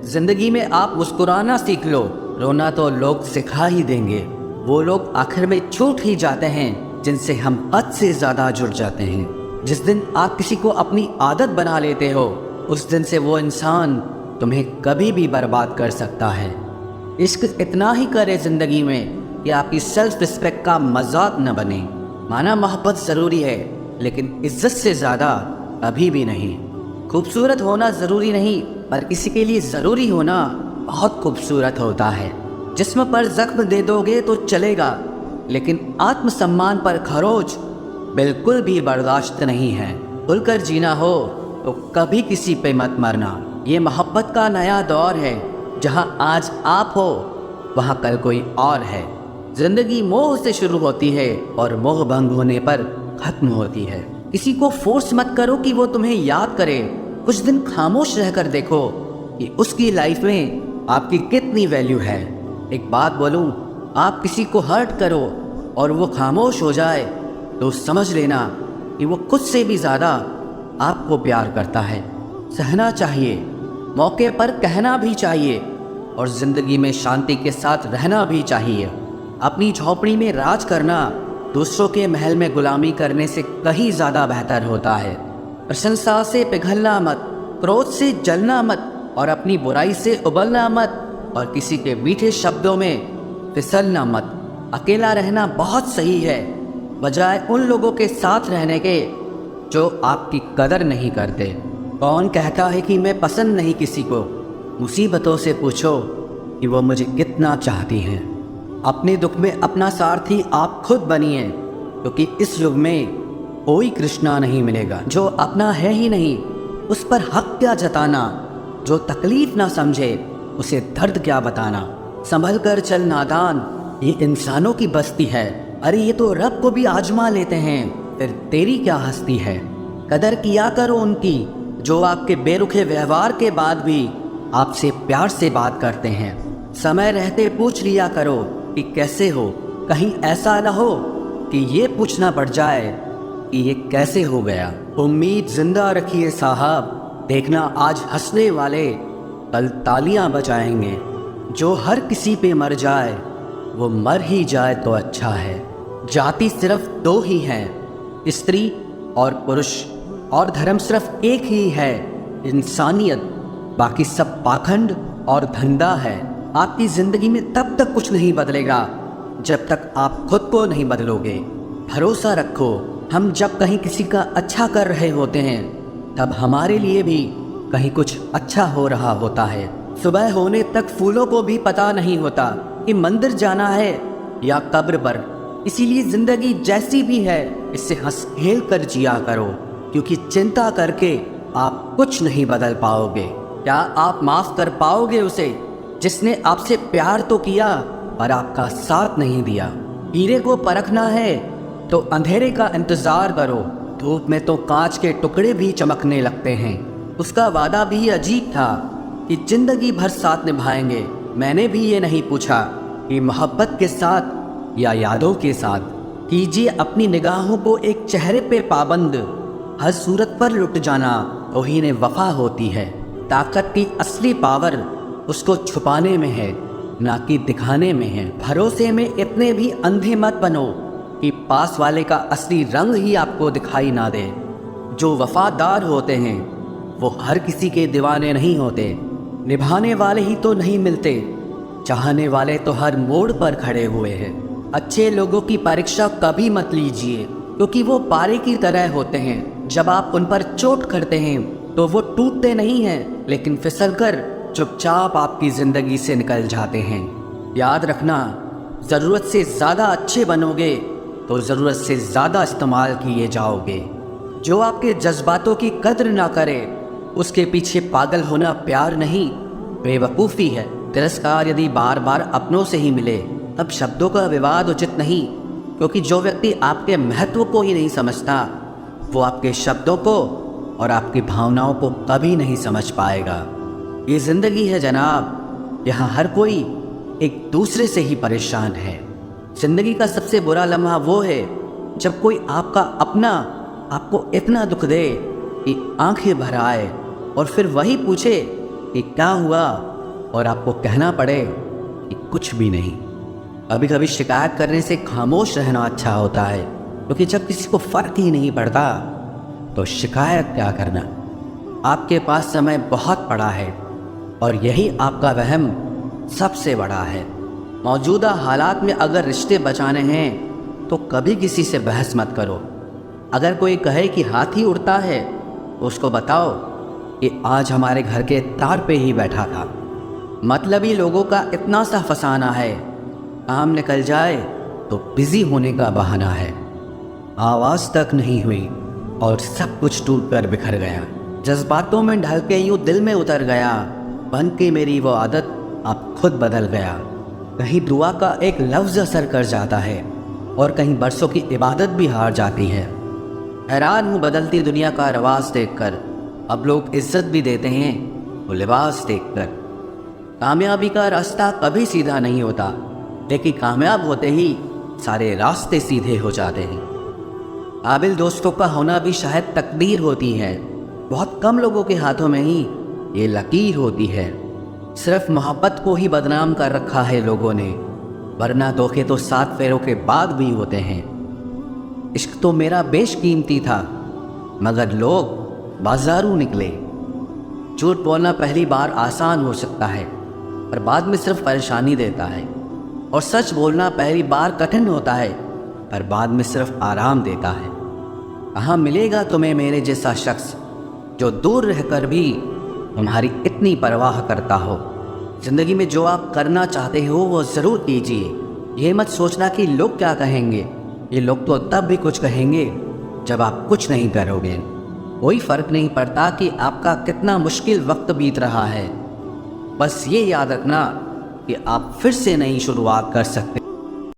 जिंदगी में आप मुस्कुराना सीख लो, रोना तो लोग सिखा ही देंगे। वो लोग आखिर में छूट ही जाते हैं जिनसे हम हद से ज्यादा जुड़ जाते हैं। जिस दिन आप किसी को अपनी आदत बना लेते हो, उस दिन से वो इंसान तुम्हें कभी भी बर्बाद कर सकता है। इश्क इतना ही करे जिंदगी में कि आपकी सेल्फ रिस्पेक्ट का मजाक न बने। माना मोहब्बत ज़रूरी है, लेकिन इज्जत से ज़्यादा कभी भी नहीं। खूबसूरत होना ज़रूरी नहीं, पर किसी के लिए ज़रूरी होना बहुत खूबसूरत होता है। जिस्म पर जख्म दे दोगे तो चलेगा, लेकिन आत्मसम्मान पर खरोच बिल्कुल भी बर्दाश्त नहीं है। खुलकर जीना हो तो कभी किसी पे मत मरना। ये मोहब्बत का नया दौर है, जहाँ आज आप हो वहाँ कल कोई और है। जिंदगी मोह से शुरू होती है और मोह भंग होने पर खत्म होती है। किसी को फोर्स मत करो कि वो तुम्हें याद करे। कुछ दिन खामोश रहकर देखो कि उसकी लाइफ में आपकी कितनी वैल्यू है। एक बात बोलूं, आप किसी को हर्ट करो और वो खामोश हो जाए तो समझ लेना कि वो खुद से भी ज़्यादा आपको प्यार करता है। सहना चाहिए, मौके पर कहना भी चाहिए, और ज़िंदगी में शांति के साथ रहना भी चाहिए। अपनी झोपड़ी में राज करना दूसरों के महल में गुलामी करने से कहीं ज़्यादा बेहतर होता है। प्रशंसा से पिघलना मत, क्रोध से जलना मत, और अपनी बुराई से उबलना मत, और किसी के मीठे शब्दों में फिसलना मत। अकेला रहना बहुत सही है, बजाय उन लोगों के साथ रहने के जो आपकी कदर नहीं करते। कौन कहता है कि मैं पसंद नहीं किसी को? मुसीबतों से पूछो कि वो मुझे कितना चाहती हैं। अपने दुख में अपना सारथी आप खुद बनिए, क्योंकि इस युग में कोई कृष्णा नहीं मिलेगा। जो अपना है ही नहीं, उस पर हक क्या जताना? जो तकलीफ ना समझे, उसे दर्द क्या बताना? संभल कर चल नादान, ये इंसानों की बस्ती है। अरे ये तो रब को भी आजमा लेते हैं, फिर तेरी क्या हस्ती है? कदर किया करो उनकी जो आपके बेरुखे व्यवहार के बाद भी आपसे प्यार से बात करते हैं। समय रहते पूछ लिया करो कि कैसे हो, कहीं ऐसा न हो कि ये पूछना पड़ जाए कि ये कैसे हो गया। उम्मीद जिंदा रखिए साहब, देखना आज हंसने वाले कल तालियां बजाएंगे। जो हर किसी पे मर जाए वो मर ही जाए तो अच्छा है। जाति सिर्फ दो ही हैं, स्त्री और पुरुष, और धर्म सिर्फ एक ही है, इंसानियत। बाकी सब पाखंड और धंधा है। आपकी ज़िंदगी में तब तक कुछ नहीं बदलेगा जब तक आप खुद को नहीं बदलोगे। भरोसा रखो, हम जब कहीं किसी का अच्छा कर रहे होते हैं, तब हमारे लिए भी कहीं कुछ अच्छा हो रहा होता है। सुबह होने तक फूलों को भी पता नहीं होता कि मंदिर जाना है या कब्र पर। इसीलिए ज़िंदगी जैसी भी है, इससे हंस खेल कर जिया करो, क्योंकि चिंता करके आप कुछ नहीं बदल पाओगे। क्या आप माफ़ कर पाओगे उसे जिसने आपसे प्यार तो किया पर आपका साथ नहीं दिया? हीरे को परखना है तो अंधेरे का इंतज़ार करो। धूप में तो कांच के टुकड़े भी चमकने लगते हैं। उसका वादा भी अजीब था कि जिंदगी भर साथ निभाएंगे। मैंने भी ये नहीं पूछा कि मोहब्बत के साथ या यादों के साथ। कीजिए अपनी निगाहों को एक चेहरे पे पाबंद, हर सूरत पर लुट जाना तौहीन वफा होती है। ताकत की असली पावर उसको छुपाने में है, ना कि दिखाने में है। भरोसे में इतने भी अंधे मत बनो कि पास वाले का असली रंग ही आपको दिखाई ना दे। जो वफादार होते हैं वो हर किसी के दीवाने नहीं होते। निभाने वाले ही तो नहीं मिलते, चाहने वाले तो हर मोड़ पर खड़े हुए हैं। अच्छे लोगों की परीक्षा कभी मत लीजिए, क्योंकि वो पारे की तरह होते हैं। जब आप उन पर चोट करते हैं तो वो टूटते नहीं हैं, लेकिन फिसलकर चुपचाप आपकी ज़िंदगी से निकल जाते हैं। याद रखना, ज़रूरत से ज़्यादा अच्छे बनोगे तो ज़रूरत से ज़्यादा इस्तेमाल किए जाओगे। जो आपके जज्बातों की कद्र ना करे, उसके पीछे पागल होना प्यार नहीं, बेवकूफ़ी है। तिरस्कार यदि बार बार अपनों से ही मिले, तब शब्दों का विवाद उचित नहीं, क्योंकि जो व्यक्ति आपके महत्व को ही नहीं समझता, वो आपके शब्दों को और आपकी भावनाओं को कभी नहीं समझ पाएगा। ये ज़िंदगी है जनाब, यहाँ हर कोई एक दूसरे से ही परेशान है। ज़िंदगी का सबसे बुरा लम्हा वो है जब कोई आपका अपना आपको इतना दुख दे कि आंखें भर आए, और फिर वही पूछे कि क्या हुआ, और आपको कहना पड़े कि कुछ भी नहीं। कभी कभी शिकायत करने से खामोश रहना अच्छा होता है, क्योंकि जब किसी को फर्क ही नहीं पड़ता तो शिकायत क्या करना। आपके पास समय बहुत पड़ा है और यही आपका वहम सबसे बड़ा है। मौजूदा हालात में अगर रिश्ते बचाने हैं तो कभी किसी से बहस मत करो। अगर कोई कहे कि हाथी उड़ता है तो उसको बताओ कि आज हमारे घर के तार पे ही बैठा था। मतलबी लोगों का इतना सा फसाना है, काम निकल जाए तो बिजी होने का बहाना है। आवाज़ तक नहीं हुई और सब कुछ टूट कर बिखर गया। जज्बातों में ढल के यूँ दिल में उतर गया, बन के मेरी वो आदत अब खुद बदल गया। कहीं दुआ का एक लफ्ज़ असर कर जाता है और कहीं बरसों की इबादत भी हार जाती है। हैरान हूँ बदलती दुनिया का रवाज देखकर, अब लोग इज्जत भी देते हैं वो लिबास देखकर। कामयाबी का रास्ता कभी सीधा नहीं होता, लेकिन कामयाब होते ही सारे रास्ते सीधे हो जाते हैं। काबिल दोस्तों का होना भी शायद तकदीर होती है। बहुत कम लोगों के हाथों में ही ये लकीर होती है। सिर्फ मोहब्बत को ही बदनाम कर रखा है लोगों ने, वरना धोखे तो 7 फेरों के बाद भी होते हैं। इश्क तो मेरा बेशकीमती था, मगर लोग बाजारू निकले। झूठ बोलना पहली बार आसान हो सकता है, पर बाद में सिर्फ परेशानी देता है। और सच बोलना पहली बार कठिन होता है, पर बाद में सिर्फ आराम देता है। कहाँ मिलेगा तुम्हें मेरे जैसा शख्स जो दूर रहकर भी तुम्हारी इतनी परवाह करता हो। ज़िंदगी में जो आप करना चाहते हो वो ज़रूर कीजिए। ये मत सोचना कि लोग क्या कहेंगे। ये लोग तो तब भी कुछ कहेंगे जब आप कुछ नहीं करोगे। कोई फ़र्क नहीं पड़ता कि आपका कितना मुश्किल वक्त बीत रहा है। बस ये याद रखना कि आप फिर से नई शुरुआत कर सकते।